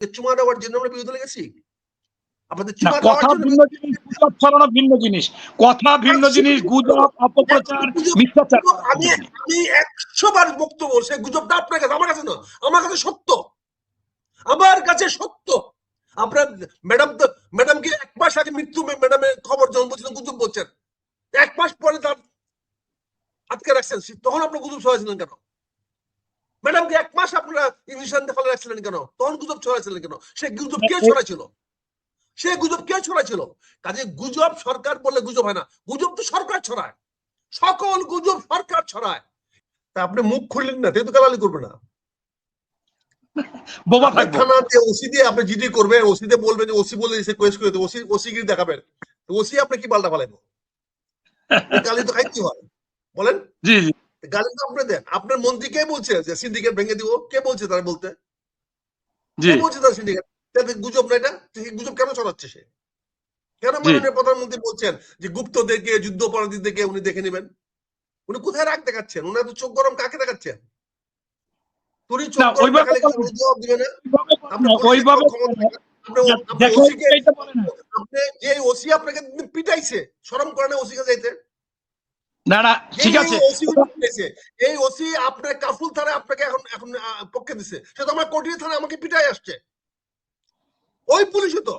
চুমা দেওয়ার জন্য আমরা বিরোধী লেগেছি। আপনাদের না, কথা ভিন্ন জিনিস, গুজব ছড়ানো ভিন্ন জিনিস। কথা ভিন্ন জিনিস, গুজব, অপপ্রচার, মিথ্যাচার। আমি 100 বার বক্তব্য, সে গুজবটা আপনার কাছে, আমার কাছে না, আমার কাছে সত্য, আমার কাছে সত্য। আপনার ম্যাডামকে 1 মাস আগে মৃত্যু ম্যাডামের খবর যখন বলছিলেন গুজব বলছেন, 1 মাস পরে তার আটকে রাখছেন, তখন আপনার গুজব ছড়াইছিলেন কেন? ম্যাডামকে 1 মাস আপনারা ইঞ্জেকশন দিয়ে ফেলে রাখছিলেন কেন? তখন গুজব ছড়াইছিলেন কেন? সে গুজব কে ছড়াইছিল? সে গুজব কে ছড়াইছিল? কাজে গুজব সরকার বললে গুজব হয় না, গুজব তো সরকার ছড়ায়, সকল গুজব সরকার ছড়ায়। তা আপনি মুখ খুললেন না, তেতো কালালি করবে না, বোবা থাকবো। থানাতে ওসি দিয়ে আপনি জিডি করবেন, ওসি দিয়ে বলবেন যে ওসি বলে দিয়েছে, কোয়েস করে ওসি, ওসিগিরি দেখাবেন, ওসি আপনি কি পাল্টা ফালাইবো? গালি তো খাইতে হয়, বলেন। জি জি, গালি তো আপনি দেন। আপনার মন্ত্রী কে বলছে যে সিন্ডিকেট ভেঙে দিব? কে বলছে তারা বলতে? জি কে বলছে তার সিন্ডিকেট? গুজব না এটা? গুজব কেন ছড়াচ্ছে সে? কেন জি। মাননীয় প্রধানমন্ত্রী বলছেন যে গুপ্তদেরকে, যুদ্ধাপরাধীদেরকে উনি দেখে নেবেন? উনি কোথায় রাগ দেখাচ্ছেন? উনি তো চোখ গরম কাকে দেখাচ্ছেন? তুই চোখ না, গরম ওইভাবে দেখালে কি উনি জবাব দিবে না? আপনার ওইভাবে ক্ষমতা থাকে। আপনি দেখে ওসিকে, এটা বলে না। আপনি যে ওসি আপনাকে পিটাইছে, শরম করে না ওসিকে যাইতে? না না, ঠিক আছে। এই ওসি আপনার কাফুল থানায় আপনাকে এখন এখন পক্ষে দিছে, সে তো আমার কোটিয়া থানায় আমাকে পিটাই আসছে, ওই পুলিশও তো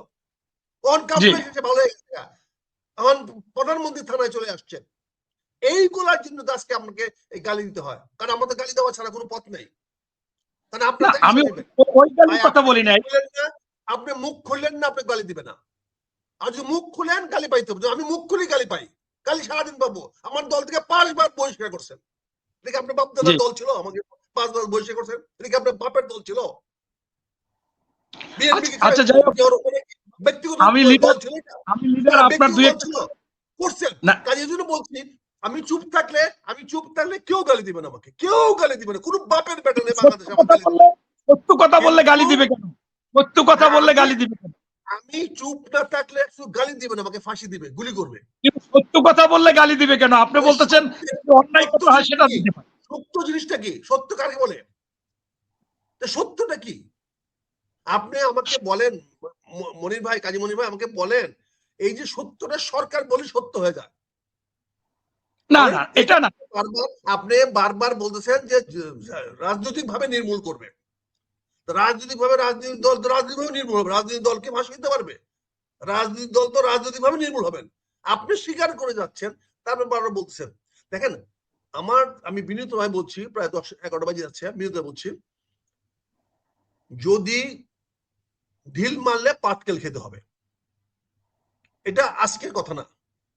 তখন কাফুল এসেছে, ভালো হয়ে গেছে, এখন প্রধানমন্ত্রী থানায় চলে আসছে। এইগুলার জন্য তো আজকে আপনাকে এই গালি দিতে হয়, কারণ আমাদের গালি দেওয়া ছাড়া কোনো পথ নেই। কারণ আপনি আমি ওই গালির কথা বলি নাই। আপনি মুখ খুললেন না, আপনি গালি দিবে না। আর যদি মুখ খুলেন গালি পাইতে হবে, আমি মুখ খুলি গালি পাই, গালি সারাদিন পাবো। আমার দল থেকে 5 বার বহিষ্কার করছেন, দেখি আপনার বাপ দাদার দল ছিল, আমাকে 5 বার বহিষ্কার করছেন, দেখি আপনার বাপের দল ছিল, বিএনপি আচ্ছা, যাই হোক, ব্যক্তিগত আমি দল ছিল, আমি লিডার আপনার দুই একটা ছিল করছেন। না, কাজে জন্য বলছি, আমি চুপ থাকলে কেউ গালি দিবে না, আমাকে কেউ গালি দিবে না, কোনো বাপের বেটা নেই বাংলাদেশে আমাকে গালি দিবে। সত্য কথা বললে গালি দিবে কেন? সত্য কথা বললে গালি দিবে কেন? আমি চুপ না থাকলে গালি দিবে না, আমাকে ফাঁসি দিবে, গুলি করবে। কিন্তু সত্য কথা বললে গালি দিবে কেন? আপনি বলতেছেন অন্যায় কথা হয় সেটা দিতে পারে। সত্য জিনিসটা কি? সত্য কাকে বলে? সত্যটা কি? আপনি আমাকে বলেন, মনির ভাই, কাজী মনির ভাই, আমাকে বলেন, এই যে সত্যটা সরকার বলে সত্য হয়ে যায় না না, এটা না। আপনি বারবার বলতেছেন যে রাজনৈতিক ভাবে নির্মূল করবে, রাজনৈতিক ভাবে নির্মূল হবে, রাজনৈতিক দলকে ভাষা দিতে পারবে, রাজনৈতিক দল তো রাজনৈতিক ভাবে নির্মূল হবেন, আপনি স্বীকার করে যাচ্ছেন, তারপর বারবার বলতেছেন। দেখেন, আমি বিনীত ভাই বলছি, প্রায় 10-11 বাজে যাচ্ছে, বিনীত বলছি, যদি ঢিল মারলে পাটকেল খেতে হবে, এটা আজকের কথা না,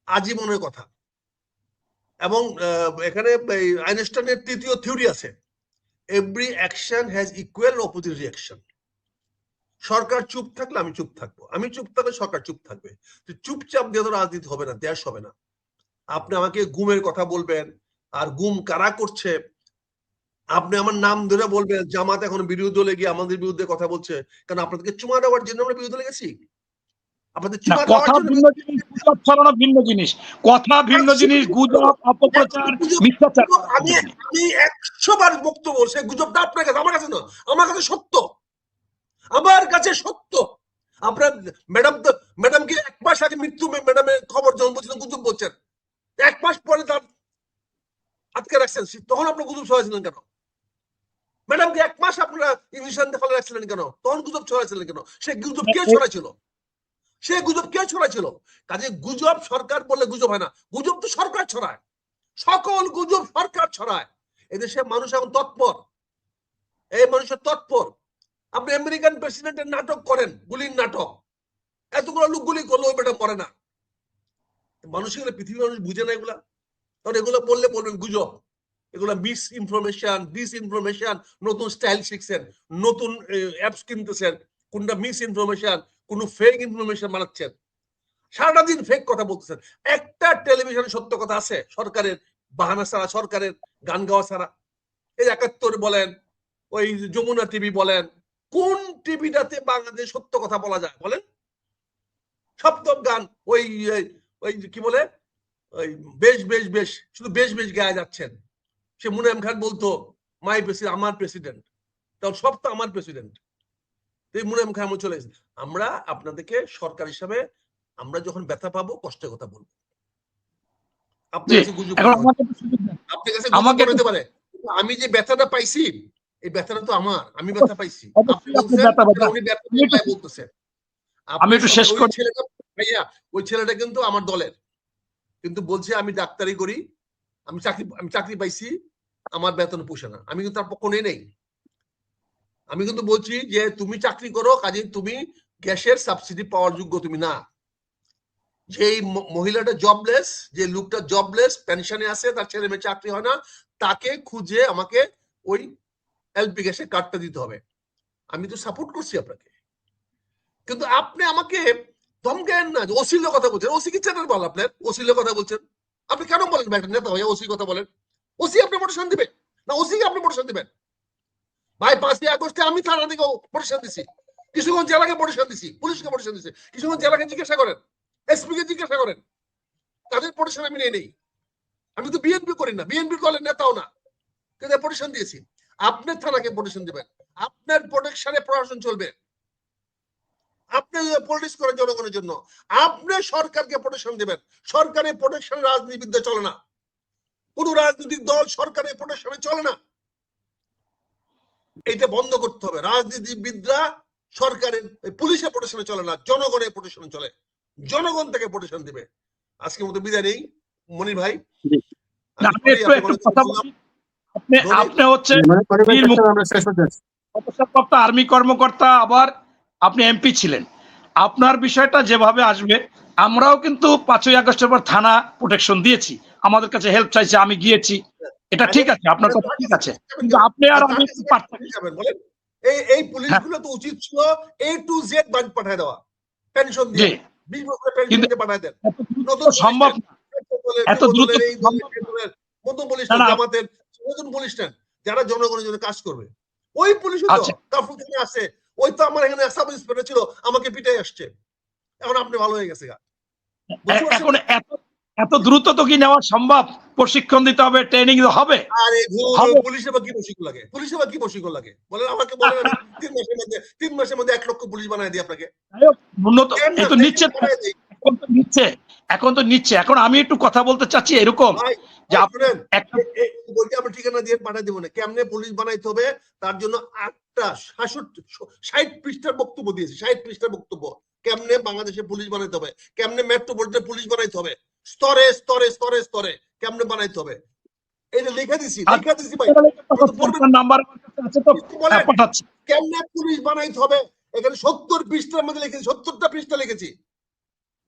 আজীবনের কথা। এবং এখানে আইনস্টাইনের 3য় থিওরি আছে, every action has equal opposite reaction. সরকার চুপ থাকলে আমি চুপ থাকবো, আমি চুপ থাকলে সরকার চুপ থাকবে। চুপচাপ দিয়ে তো রাজনীতি হবে না, দেশ হবে না। আপনি আমাকে গুমের কথা বলবেন, আর গুম কারা করছে আপনি আমার নাম ধরে বলবেন, জামাত এখন বিরোধী দলে গিয়ে আমাদের বিরুদ্ধে কথা বলছে, কারণ আপনাদেরকে চুমা দেওয়ার জন্য আমরা বিরোধী দলে গেছি। আপনাদের চুমা দেওয়ার জন্য ভিন্ন জিনিস, গুজব ছড়ানো ভিন্ন জিনিস। কথা ভিন্ন জিনিস, গুজব, অপপ্রচার, মিথ্যাচার। আমি 100 বার বক্তব্য, সে গুজবটা আপনার কাছে, আমার কাছে না, আমার কাছে সত্য, আমার কাছে সত্য। আপনার ম্যাডামকে 1 মাস আগে মৃত্যু ম্যাডামের খবর যখন বলছিলেন গুজব বলছেন, 1 মাস পরে তার আটকে রাখছেন, তখন আপনার গুজব ছড়াইছিলেন কেন? ম্যাডামকে 1 মাস আপনারা ইঞ্জেকশন দিয়ে ফেলে রাখছিলেন কেন? তখন গুজব ছড়াইছিলেন কেন? সে গুজব কে ছড়াইছিল? সে গুজব কে ছড়াইছিল? কাজে গুজব সরকার বললে গুজব হয় না, গুজব তো সরকার ছড়ায়, সকল গুজব সরকার ছড়ায়। এদেশে মানুষ এখন তৎপর, এই মানুষের তৎপর। আপনি আমেরিকান প্রেসিডেন্টের নাটক করেন, গুলির নাটক, এতগুলো লোক গুলি করলো, ওই বেটা মরে না। মানুষ এগুলো, পৃথিবীর মানুষ বুঝে না এগুলা, কারণ এগুলো বললে বলবেন গুজব, এগুলো মিস ইনফরমেশন, ডিস ইনফরমেশন, নতুন স্টাইল শিখছেন, নতুন অ্যাপস কিনতেছেন, কোনটা মিস ইনফরমেশন, কোন ফেক ইনফরমেশন বানাচ্ছেন, সারাটা দিন ফেক কথা বলতেছেন। একটা টেলিভিশনে সত্য কথা আছে সরকারের বাহানা ছাড়া, সরকারের গান গাওয়া ছাড়া? এই 71 বলেন, ওই যমুনা টিভি বলেন, কোন টিভিটাতে বাংলাদেশ সত্য কথা বলা যায় বলেন? সপ্তম গান, ওই ওই কি বলে, ওই বেশ বেশ বেশ, শুধু বেশ বেশ গায়ে যাচ্ছেন। সে মুনায়েম খান বলতো মাই প্রেসিডেন্ট, আমার প্রেসিডেন্ট, তখন সব তো আমার প্রেসিডেন্ট। মুনাম খায় আমি চলে গেছি। আমরা আপনাদেরকে সরকার হিসাবে আমরা যখন ব্যথা পাবো কষ্টের কথা বলবো। আপনার কাছে গুজব মনে হয়, আপনার কাছে গুজব মনে হতে পারে, আমি যে ব্যথাটা পাইছি এই ব্যথাটা তো আমার, আমি ব্যথা পাইছি। আপনি বলছেন উনি ব্যথা পায় বলতেছেন। আমি একটু শেষ করি। ছেলেটা ভাইয়া, ওই ছেলেটা কিন্তু আমার দলের, কিন্তু বলছে আমি ডাক্তারি করি, আমি চাকরি পাইছি, আমার বেতন পোষে না। আমি কিন্তু তার পক্ষ নেই। আমি কিন্তু বলছি যে তুমি চাকরি করো, কাজে তুমি গ্যাসের সাবসিডি পাওয়ার যোগ্য তুমি না। যে মহিলাটা জবলেস, যে লোকটা জবলেস, পেনশনে আছে, তার ছেলে মেয়ে চাকরি হয় না, তাকে খুঁজে আমাকে ওই এলপি গ্যাসের কার্ডটা দিতে হবে। আমি তো সাপোর্ট করছি আপনাকে, কিন্তু আপনি আমাকে ধমকেন না। ওসির কথা বলছেন, ওসি কি চেনার বল আপনার? ওসির কথা বলছেন, আপনি কেন বলেন ভাই? নেতা ভাইয়া ওসির কথা বলেন, ওসি আপনি মোটেশন দিবেন না? ওসি আপনি মোটেশন দিবেন ভাই? 5ই আগস্টে আমি থানা থেকে মোটেশন দিছি, কিশোরগঞ্জ জেলাকে মোটেশন দিছি, পুলিশকে মোটেশন দিছি। কিশোরগঞ্জ জেলাকে জিজ্ঞাসা করেন, এসপি কে জিজ্ঞাসা করেন, তাদের মোটেশন আমি নেই। আমি তো বিএনপি করি না, বিএনপি দলের নেতাও না, কিন্তু মোটেশন দিয়েছি। আপনার থানাকে মোটেশন দিবেন, আপনার প্রোটেকশনে প্রশাসন চলবে। আপনি পলিটিক্স করেন জনগণের জন্য, আপনি সরকারকে প্রোটেকশন দিবেন। সরকারের প্রোটেকশন রাজনীতিবিদ্যা চলে না, কোন রাজনৈতিক দল সরকারের প্রোটেকশনে চলে না। এটা বন্ধ করতে হবে। রাজনীতিবিদরা সরকারের পুলিশের প্রোটেকশনে চলে না, জনগণের প্রোটেকশনে চলে। জনগণ থেকে প্রোটেকশন দিবে। আজকের মতো বিদায় নেই মনির ভাই। আপনি হচ্ছে আর্মি কর্মকর্তা, আবার আপনি এমপি ছিলেন। আপনার বিষয়টা যেভাবে আসবে, আমরাও কিন্তু 5ই আগস্টের পর থানা প্রোটেকশন দিয়েছি, আমাদের কাছে হেল্প চাইছে, আমি গিয়েছি, এটা ঠিক আছে, আপনার কথা ঠিক আছে, কিন্তু আপনি আর আমি বলেন এই পুলিশগুলো তো উচিত ছিল A to Z বাড়ি পাঠিয়ে দেওয়া, পেনশন দিয়ে 20 বছরের পেনশন দিয়ে পাঠিয়ে দেন। নতুন সম্ভব এত দ্রুত নতুন পুলিশ জামাতের নতুন পুলিশ নেন যারা জনগণের জন্য কাজ করবে। ওই পুলিশও তো কাফরুল থেকে আসে, ওই তো আমার এখানে সাব ইন্সপেক্টর ছিল, আমাকে পিটাই আসছে। এখন আপনি ভালো হয়ে গেছে। এখন এত দ্রুত তো কি নেওয়া সম্ভব? প্রশিক্ষণ দিতে হবে, ট্রেনিং হবে। আরে পুলিশে বা কি প্রশিক্ষণ লাগে? পুলিশে বা কি প্রশিক্ষণ লাগে বলেন আমাকে, বলেন। আমি 3 মাসের মধ্যে 1 লক্ষ পুলিশ বানাই দিই আপনাকে। এখন তো নিচ্ছে। এখন আমি একটু কথা বলতে চাচ্ছি এরকম যে আমরা ঠিকানা দিয়ে পাঠিয়ে দেবো না। কেমনে পুলিশ বানাইতে হবে তার জন্য 60 পৃষ্ঠার বক্তব্য দিয়েছি। 60 পৃষ্ঠার বক্তব্য কেমনে বাংলাদেশে পুলিশ বানাইতে হবে, কেমনে মেট্রোপলিটন পুলিশ বানাইতে হবে, স্তরে স্তরে স্তরে স্তরে কেমনে বানাইতে হবে, এটা লিখে দিছি ভাই। কেমনে পুলিশ বানাইতে হবে এখানে 70 পৃষ্ঠার মধ্যে লিখেছি, 70টা পৃষ্ঠা লিখেছি।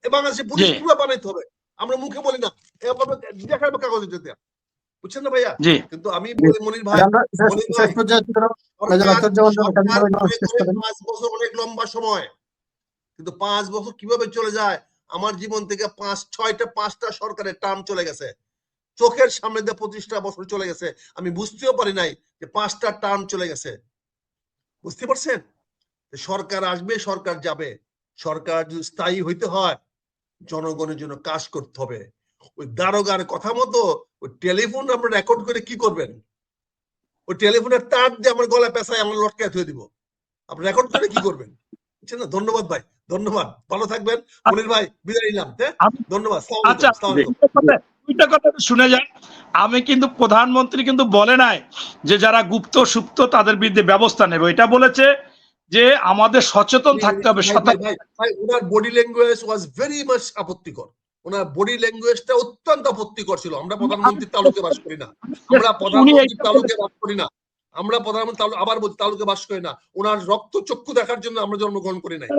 বাংলাদেশে পুলিশ কিভাবে বানাইতে হবে আমরা মুখে বলি না, দেখাবো কাগজে যেতে, বুঝছেন না ভাইয়া? কিন্তু আমি মনির ভাই, 5 বছর অনেক লম্বা সময়, কিন্তু 5 বছর কিভাবে চলে যায় আমার জীবন থেকে। 5টা সরকারের টার্ম চলে গেছে, চোখের সামনে দিয়ে 25টা বছর চলে গেছে। আমি বুঝতেও পারি নাই যে 5টা টার্ম চলে গেছে। বুঝতে পারছেন? সরকার আসবে, সরকার যাবে। সরকার যদি স্থায়ী হইতে হয় জনগণের জন্য কাজ করতে হবে। ওই দারোগার কথা মতো ওই টেলিফোন আমরা রেকর্ড করে কি করবেন? ওই টেলিফোনের তার দিয়ে আমার গলায় পেঁচায় আমার লটকায় ধুয়ে দিব, আপনি রেকর্ড করে কি করবেন? বুঝছেন না? ধন্যবাদ ভাই, ধন্যবাদ, ভালো থাকবেন। মনির ভাই বিদায় নিলাম, ধন্যবাদ। শুনে যান, আমি কিন্তু প্রধানমন্ত্রী কিন্তু বলে নাই যে যারা গুপ্ত সুপ্ত তাদের বিরুদ্ধে ব্যবস্থা নেবে, এটা বলেছে যে আমাদের সচেতন থাকতে হবে। ওনার body language was very much আপত্তিকর, ওনার বডি ল্যাঙ্গুয়েজটা অত্যন্ত আপত্তিকর ছিল। আমরা প্রধানমন্ত্রীর তালুকে বাস করি না, আমরা প্রধানমন্ত্রীর তালুকে বাস করি না, আমরা প্রধানমন্ত্রী আবার বলছি তালুকে বাস করি না। ওনার রক্ত চক্ষু দেখার জন্য আমরা জন্মগ্রহণ করি নাই।